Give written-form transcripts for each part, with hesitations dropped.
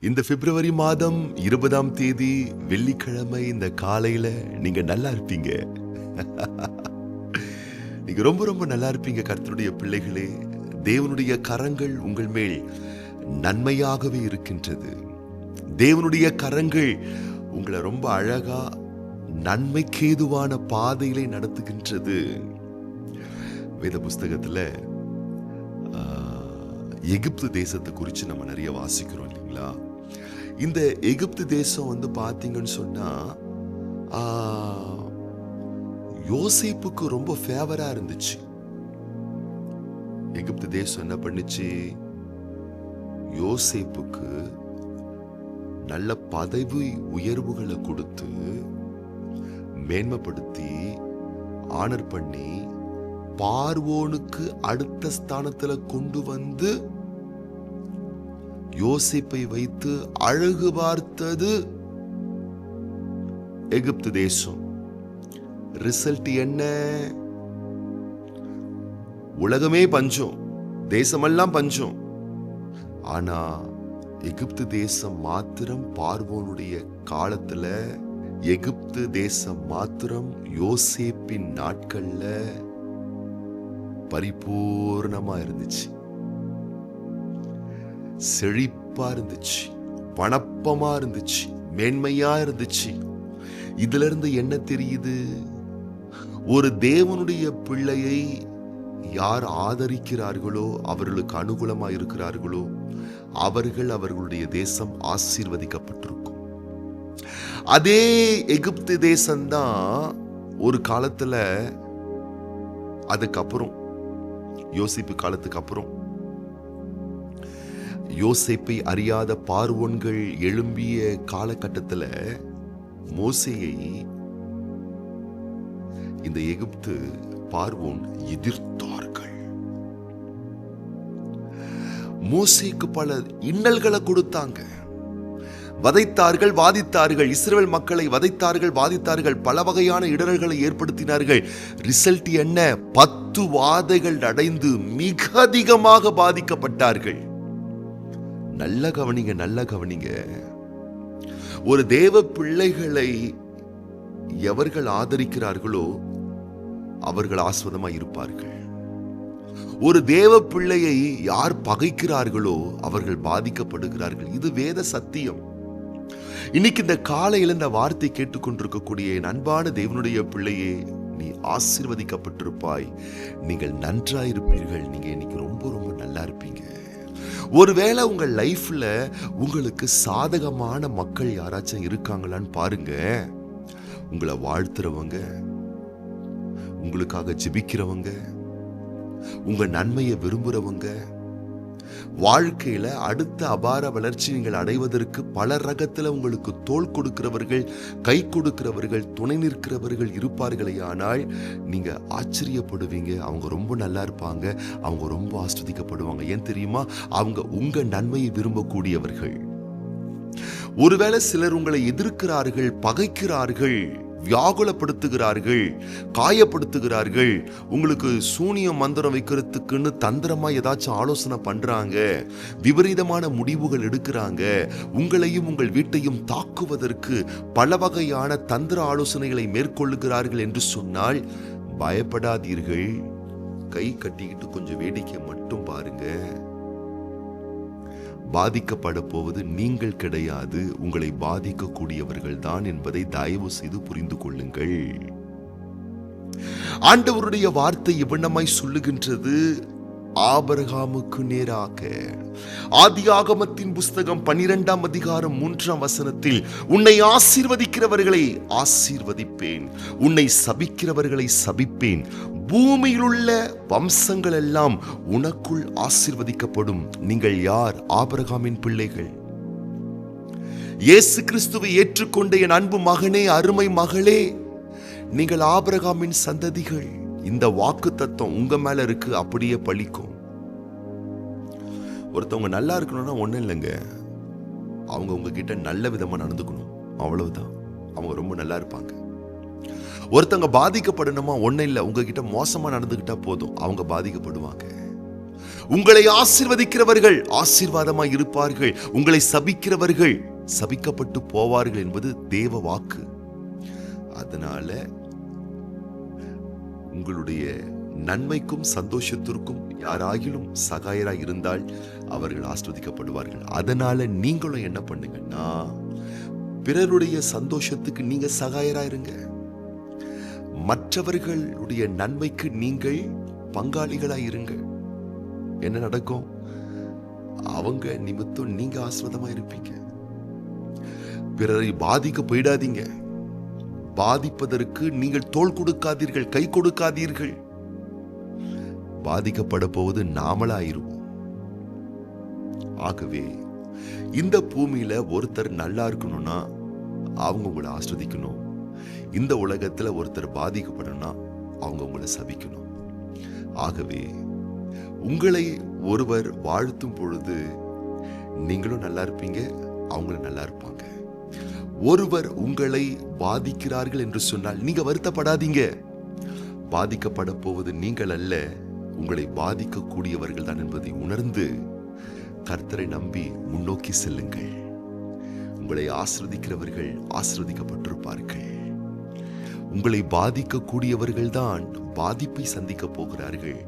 இந்த பிப்ரவரி மாதம் 20ஆம் தேதி வெள்ளிக்கிழமை இந்த காலையில நீங்க நல்லா இருப்பீங்க. நீங்க ரொம்ப ரொம்ப நல்லா இருப்பீங்க. கர்த்தருடைய பிள்ளைகளே, தேவனுடைய கரங்கள் உங்கள் மேல் நன்மையாகவே இருக்கின்றது. தேவனுடைய கரங்கள் உங்களை ரொம்ப அழகா நன்மைக்கேதுவான பாதையிலே நடத்துகின்றது. வேத புஸ்தகத்துல எகிப்து தேசத்தை குறித்து நம்ம நிறைய வாசிக்கிறோம் இல்லைங்களா? இந்த எகிப்து தேசம் பார்த்தீங்கன்னு சொன்னா யோசேப்புக்கு ரொம்ப ஃபேவரா இருந்துச்சு. எகிப்து தேசம் என்ன பண்ணுச்சு? யோசேப்புக்கு நல்ல பதவி உயர்வுகளை கொடுத்து மேன்மைப்படுத்தி ஆனர் பண்ணி பார்வோனுக்கு அடுத்த ஸ்தானத்துல கொண்டு வந்து யோசேப்பை வைத்து அழகு பார்த்தது எகிப்து தேசம். ரிசல்ட் என்ன? உலகமே பஞ்சம், தேசமெல்லாம் பஞ்சம். ஆனா எகிப்து தேசம் மாத்திரம் பார்வோனுடைய காலத்துல, எகிப்து தேசம் மாத்திரம் யோசேப்பின் நாட்கள்ல பரிபூர்ணமா இருந்துச்சு, செழிப்பா இருந்துச்சு, பணப்பமா இருந்துச்சு, மேன்மையா இருந்துச்சு. இதுல இருந்து என்ன தெரியுது? ஒரு தேவனுடைய பிள்ளையை யார் ஆதரிக்கிறார்களோ, அவர்களுக்கு அனுகூலமா இருக்கிறார்களோ, அவர்களுடைய தேசம் ஆசீர்வதிக்கப்பட்டிருக்கும். அதே எகிப்து தேசம்தான் ஒரு காலத்துல, அதுக்கப்புறம் யோசேப்பு காலத்துக்கு அப்புறம் யோசேப்பை அறியாத பார்வோன்கள் எழும்பிய காலகட்டத்தில் மோசேயை இந்த எகிப்து பார்வோன் எதிர்த்தார்கள். மோசேக்கு பல இன்னல்களை கொடுத்தாங்க, வதைத்தார்கள், வாதித்தார்கள். இஸ்ரவேல் மக்களை வதைத்தார்கள், வாதித்தார்கள், பல வகையான இடர்களை ஏற்படுத்தினார்கள். ரிசல்ட் என்ன? 10 வாதைகள் அடைந்து மிக அதிகமாக பாதிக்கப்பட்டார்கள். நல்ல கவனிங்க, நல்ல கவனிங்க. ஒரு தேவ பிள்ளைகளை எவர்கள் ஆதரிக்கிறார்களோ அவர்கள் ஆஸ்வதமாய் இருப்பார்கள். ஒரு தேவ பிள்ளையை யார் பகைக்கிறார்களோ அவர்கள் பாதிக்கப்படுகிறார்கள். இது வேத சத்தியம். இன்னைக்கு இந்த காலையில் இந்த வார்த்தை கேட்டுக்கொண்டிருக்கக்கூடிய என் அன்பான தேவனுடைய பிள்ளையே, நீ ஆசீர்வதிக்கப்பட்டிருப்பாய். நீங்கள் நன்றாயிருப்பீர்கள். நீங்க இன்னைக்கு ரொம்ப ரொம்ப நல்லா இருப்பீங்க. ஒருவேளை உங்கள் லைஃப்ல உங்களுக்கு சாதகமான மக்கள் யாராச்சும் இருக்காங்களான்னு பாருங்க. உங்களை வாழ்த்துறவங்க, உங்களுக்காக ஜெபிக்கிறவங்க, உங்க நன்மையை விரும்புறவங்க, வாழ்க்கையில அடுத்த அபார வளர்ச்சி நீங்கள் அடைவதற்கு பல ரகத்துல உங்களுக்கு தோள் கொடுக்கிறவர்கள், கை கொடுக்கிறவர்கள், துணை நிற்கிறவர்கள் இருப்பார்களே. ஆனால் நீங்க ஆச்சரியப்படுவீங்க. அவங்க ரொம்ப நல்லா இருப்பாங்க, அவங்க ரொம்ப ஆஸ்வதிக்கப்படுவாங்க. ஏன் தெரியுமா? அவங்க உங்க நன்மையை விரும்பக்கூடியவர்கள். ஒருவேளை சிலர் உங்களை எதிர்க்கிறார்கள், பகைக்கிறார்கள், வியாகுலப்படுத்துகிறார்கள், காயப்படுத்துகிறார்கள். உங்களுக்கு சூனியம் மந்திரம் வைக்கிறதுக்குன்னு தந்திரமா ஏதாச்சும் ஆலோசனை பண்றாங்க, விபரீதமான முடிவுகள் எடுக்கிறாங்க. உங்களையும் உங்கள் வீட்டையும் தாக்குவதற்கு பல வகையான தந்திர ஆலோசனைகளை மேற்கொள்ளுகிறார்கள் என்று சொன்னால் பயப்படாதீர்கள். கை கட்டிக்கிட்டு கொஞ்சம் வேடிக்கை மட்டும் பாருங்க. பாதிக்கப்பட போவது நீங்கள் கிடையாது, உங்களை பாதிக்கக்கூடியவர்கள் தான் என்பதை தயவு செய்து புரிந்து கொள்ளுங்கள். ஆண்டவருடைய வார்த்தை இவ்வண்ணமாய் சொல்லுகின்றது. ஆபிரகாமுக்கு நேராக ஆதியாகமத்தின் புஸ்தகம் 12ஆம் அதிகாரம் 3ஆம் வசனத்தில், உன்னை ஆசீர்வதிக்கிறவர்களை ஆசீர்வதிப்பேன், உன்னை சபிக்கிறவர்களை சபிப்பேன், பூமியில் உள்ள வம்சங்கள் எல்லாம் உனக்குள் ஆசீர்வதிக்கப்படும். நீங்கள் யார்? ஆபிரகாமின் பிள்ளைகள். இயேசு கிறிஸ்துவை ஏற்றுக்கொண்ட என் அன்பு மகனே, அருமை மகளே, நீங்கள் ஆபிரகாமின் சந்ததிகள். இந்த வாக்கு தத்துவம் உங்க மேல இருக்கு, அப்படியே பலிக்கும். ஒருத்தவங்க நல்லா இருக்கணும்னா ஒண்ணும் இல்லைங்க, அவங்க உங்ககிட்ட நல்ல விதமா நடந்துக்கணும், அவ்வளவுதான். அவங்க ரொம்ப நல்லா இருப்பாங்க. ஒருத்தவங்க பாதிக்கப்படணுமா ஒன்னும் இல்லை, உங்ககிட்ட மோசமா நடந்துக்கிட்டா போதும், அவங்க பாதிக்கப்படுவாங்க. உங்களை ஆசீர்வதிக்கிறவர்கள் ஆசீர்வாதமாய் இருப்பார்கள், உங்களை சபிக்கிறவர்கள் சபிக்கப்பட்டு போவார்கள் என்பது தேவ வாக்கு. அதனால உங்களுடைய நன்மைக்கும் சந்தோஷத்திற்கும் யாராகிலும் சகாயராய் இருந்தால் அவர்கள் ஆசீர்வதிக்கப்படுவார்கள். அதனால நீங்களும் என்ன பண்ணுங்கன்னா, பிறருடைய சந்தோஷத்துக்கு நீங்க சகாயராயிருங்க. மற்றவர்களுடைய நன்மைக்கு நீங்கள் பங்காளிகளாய் இருங்க. என்ன நடக்கும்? அவங்க நிமித்தம் நீங்க ஆசீர்வாதமா இருப்பீங்க. பிறரை பாதிக்க போயிடாதீங்க. பாதிப்பதற்கு நீங்கள் தோள் கொடுக்காதீர்கள், கை கொடுக்காதீர்கள். பாதிக்கப்பட போவது நாமளாயிருவோம். ஆகவே இந்த பூமியில ஒருத்தர் நல்லா இருக்கணும்னா அவங்க உங்களை ஆஸ்வதிக்கணும். இந்த உலகத்துல ஒருத்தர் பாதிக்கப்படணும்னா அவங்க உங்களை சபிக்கணும். ஆகவே உங்களை ஒருவர் வாழ்த்தும் பொழுது நீங்களும் நல்லா இருப்பீங்க, அவங்களும் நல்லா இருப்பாங்க. ஒருவர் உங்களை பாதிக்கிறார்கள் என்று சொன்னால் நீங்க வருத்தப்படாதீங்க. பாதிக்கப்பட போவது நீங்கள் அல்ல, உங்களை பாதிக்கக்கூடியவர்கள் தான் என்பதை உணர்ந்து கர்த்தரை நம்பி முன்னோக்கி செல்லுங்கள். உங்களை ஆசீர்வதிக்கிறவர்கள் ஆசீர்வதிக்கப்பட்டிருப்பார்கள். உங்களை பாதிக்கக்கூடியவர்கள் தான் பாதிப்பை சந்திக்க போகிறார்கள்.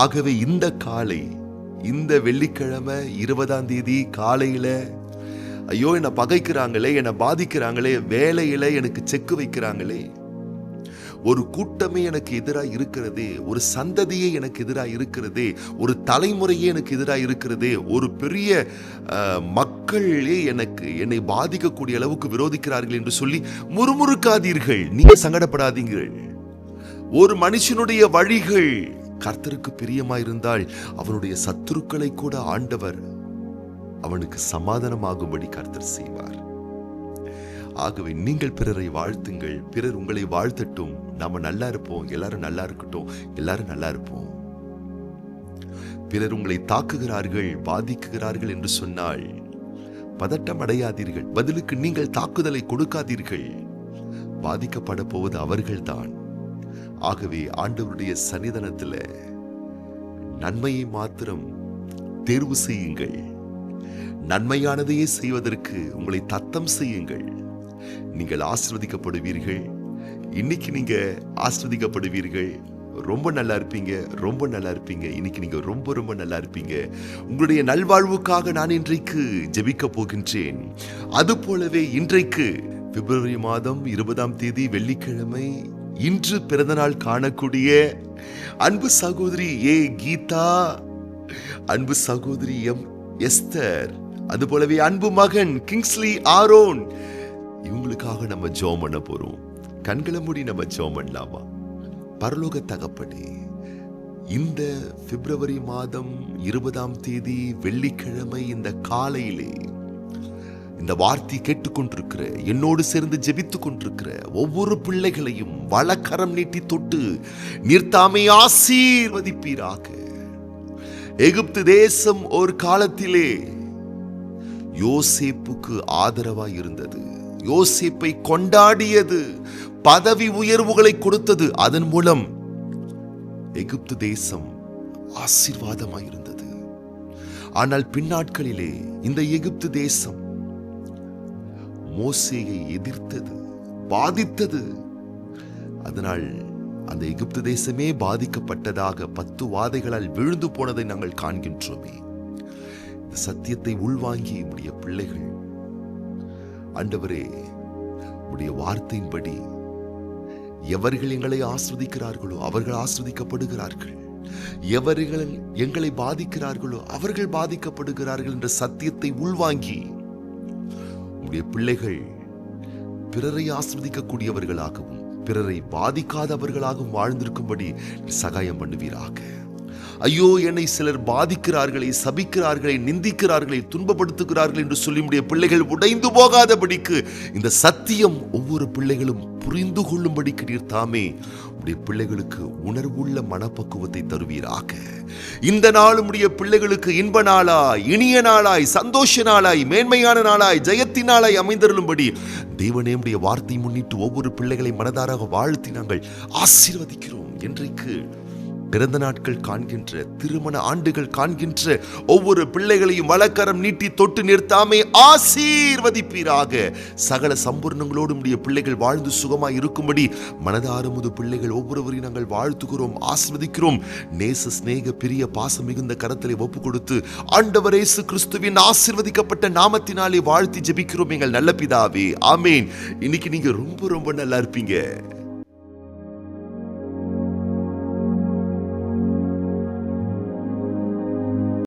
ஆகவே இந்த காலை, இந்த வெள்ளிக்கிழமை 20ஆம் தேதி காலையில, ஐயோ என்னை பகைக்கிறாங்களே, என்னை பாதிக்கிறாங்களே, வேலையில எனக்கு செக்கு வைக்கிறாங்களே, ஒரு கூட்டமே எனக்கு எதிராக இருக்கிறதே, ஒரு சந்ததியே எனக்கு எதிராக இருக்கிறதே, ஒரு தலைமுறையே எனக்கு எதிராக இருக்கிறதே, ஒரு பெரிய மக்களே என்னை பாதிக்கக்கூடிய அளவுக்கு விரோதிக்கிறார்கள் என்று சொல்லி முறுமுறுக்காதீர்கள். நீங்க சங்கடப்படாதீர்கள். ஒரு மனுஷனுடைய வழிகள் கர்த்தருக்கு பிரியமாயிருந்தால் அவனுடைய சத்துருக்களை கூட ஆண்டவர் அவனுக்கு சமாதானமாகும்படி கர்த்தர் செய்வார். ஆகவே நீங்கள் பிறரை வாழ்த்துங்கள், பிறர் உங்களை வாழ்த்தட்டும். நாம நல்லா இருப்போம், எல்லாரும் நல்லா இருக்கட்டும், எல்லாரும் நல்லா இருப்போம். பிறர் உங்களை தாக்குகிறார்கள், பாதிக்குகிறார்கள் என்று சொன்னால் பதட்டம் அடையாதீர்கள். பதிலுக்கு நீங்கள் தாக்குதலை கொடுக்காதீர்கள். பாதிக்கப்பட போவது அவர்கள்தான். ஆகவே ஆண்டவருடைய சன்னிதானத்தில் நன்மையை மாத்திரம் தேர்வு செய்யுங்கள். நன்மையானதையே செய்வதற்கு உங்களை தத்தம் செய்யுங்கள். நீங்கள் ஆசீர்வதிக்கப்படுவீர்கள். இன்னைக்கு நீங்க ஆசீர்வதிக்கப்படுவீர்கள். ரொம்ப நல்லா இருப்பீங்க, ரொம்ப நல்லா இருப்பீங்க. இன்னைக்கு நீங்க ரொம்ப ரொம்ப நல்லா இருப்பீங்க. உங்களுடைய நல்வாழ்வுக்காக நான் இன்றைக்கு ஜெபிக்க போகின்றேன். அது போலவே இன்றைக்கு பிப்ரவரி மாதம் 20ஆம் தேதி வெள்ளிக்கிழமை, இன்று பிறந்தநாள் காணக்கூடிய அன்பு சகோதரி ஏ கீதா, அன்பு சகோதரி எம் எஸ்தர், அது போலவே அன்பு மகன் கிங்ஸ்லி ஆரோன், இவங்களுக்காக நம்ம ஜெபம் பண்ண போறோம். கண்களை மூடி நம்ம ஜெபம் பண்ணலாமா? பரலோக தகப்பனே, இந்த பிப்ரவரி மாதம் 20ஆம் தேதி வெள்ளிக்கிழமை இந்த காலையிலே இந்த வார்த்தை கேட்டுக்கொண்டிருக்கிற, என்னோடு சேர்ந்து ஜெபித்துக் கொண்டிருக்கிற ஒவ்வொரு பிள்ளைகளையும் வலக்கரம் நீட்டி தொட்டு நீர்தாமே ஆசீர்வதிப்பீராக. எகிப்து தேசம் ஒரு காலத்திலே யோசேப்புக்கு ஆதரவாய் இருந்தது. யோசேப்பை கொண்டாடியது, பதவி உயர்வுகளை கொடுத்தது. அதன் மூலம் எகிப்து தேசம் ஆசீர்வாதமாய் இருந்தது. ஆனால் பின்னாட்களிலே இந்த எகிப்து தேசம் மோசேயை எதிர்த்தது, பாதித்தது. அதனால் அந்த எகிப்து தேசமே பாதிக்கப்பட்டதாக 10 வாதைகளால் விழுந்து போனதை நாங்கள் காண்கின்றோமே. இந்த சத்தியத்தை உள்வாங்கி உடைய பிள்ளைகள், ஆண்டவரே, உடைய வார்த்தையின்படி எவர்கள் எங்களை ஆஸ்வதிக்கிறார்களோ அவர்கள் ஆஸ்வதிக்கப்படுகிறார்கள், எவர்கள் எங்களை பாதிக்கிறார்களோ அவர்கள் பாதிக்கப்படுகிறார்கள் என்ற சத்தியத்தை உள்வாங்கி உடைய பிள்ளைகள் பிறரை ஆஸ்வதிக்கக்கூடியவர்களாகவும் பிறரை பாதிக்காதவர்களாகவும் வாழ்ந்திருக்கும்படி சகாயம் பண்ணுவீராக. ஐயோ, என்னை சிலர் பாதிக்கிறார்களே, சபிக்கிறார்களே, நிந்திக்கிறார்களே, துன்பப்படுத்துகிறார்கள் என்று சொல்லி உடைய பிள்ளைகள் உடைந்து போகாதபடிக்கு இந்த சத்தியம் ஒவ்வொரு பிள்ளைகளும் புரிந்து கொள்ளும்படிக்கு நீர் தாமே உடைய பிள்ளைகளுக்கு உணர்வுள்ள மனப்பக்குவத்தை தருவீராக. இந்த நாளும் உடைய பிள்ளைகளுக்கு இன்ப நாளாய், இனிய நாளாய், சந்தோஷ நாளாய், மேன்மையான நாளாய், ஜெயத்தின் நாளாய் அமைந்தருளும்படி தேவனே உடைய வார்த்தை முன்னிட்டு ஒவ்வொரு பிள்ளைகளை மனதாராக வாழ்த்தி நாங்கள் ஆசீர்வதிக்கிறோம். இன்றைக்கு பிறந்த நாட்கள் காண்கின்ற, திருமண ஆண்டுகள் காண்கின்ற ஒவ்வொரு பிள்ளைகளையும் வலக்கரம் நீட்டி தொட்டு நிறுத்தாமே ஆசீர்வதிப்பீராக. சகல சம்பூர்ணங்களோடு உடைய பிள்ளைகள் வாழ்ந்து சுகமாய் இருக்கும்படி மனதார முது பிள்ளைகள் ஒவ்வொருவரையும் நாங்கள் வாழ்த்துகிறோம், ஆசீர்வதிக்கிறோம். நேச சிநேக பிரிய பாசம் மிகுந்த கரத்திலே ஒப்பு கொடுத்து ஆண்டவர் இயேசு கிறிஸ்துவின் ஆசீர்வதிக்கப்பட்ட நாமத்தினாலே வாழ்த்தி ஜெபிக்கிறோம் எங்கள் நல்ல பிதாவே, ஆமேன். இன்னைக்கு நீங்க ரொம்ப ரொம்ப நல்லா இருப்பீங்க.